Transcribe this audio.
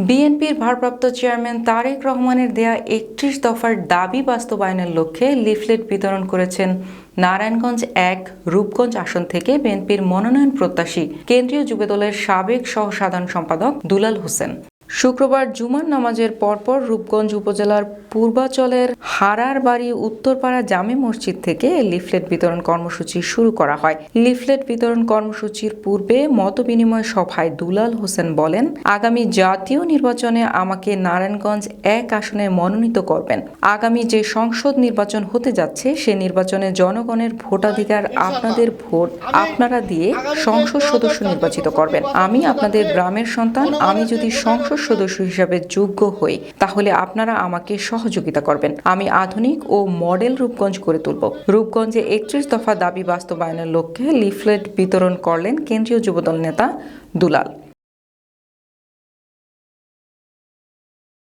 বিএনপির ভারপ্রাপ্ত চেয়ারম্যান তারেক রহমানের দেয়া ৩১ দফার দাবি বাস্তবায়নের লক্ষ্যে লিফলেট বিতরণ করেছেন নারায়ণগঞ্জ ১ রূপগঞ্জ আসন থেকে বিএনপির মনোনয়ন প্রত্যাশী কেন্দ্রীয় যুবদলের সাবেক সহ-সাধারণ সম্পাদক দুলাল হোসেন। শুক্রবার জুমার নামাজের পরপর রূপগঞ্জ উপজেলার পূর্বাচলের হারারবাড়ি উত্তরপাড়া জামে মসজিদ থেকে লিফলেট বিতরণ কর্মসূচি শুরু করা হয়। লিফলেট বিতরণ কর্মসূচির পূর্বে মতবিনিময় সভায় দুলাল হোসেন বলেন, আগামী জাতীয় নির্বাচনে আমাকে নারায়ণগঞ্জ ১ আসনে মনোনীত করবেন। আগামী যে সংসদ নির্বাচন হতে যাচ্ছে সে নির্বাচনে জনগণের ভোটাধিকার, আপনাদের ভোট আপনারা দিয়ে সংসদ সদস্য নির্বাচিত করবেন। আমি আপনাদের গ্রামের সন্তান। আমি যদি সংসদ সদস্য হিসাবে যোগ্য হই তাহলে আপনারা আমাকে সহযোগিতা করবেন। আমি আধুনিক ও মডেল রূপগঞ্জ করে তুলব। রূপগঞ্জে ৩১ দফা দাবি বাস্তবায়নের লক্ষ্যে লিফলেট বিতরণ করলেন কেন্দ্রীয় যুবদল নেতা দুলাল।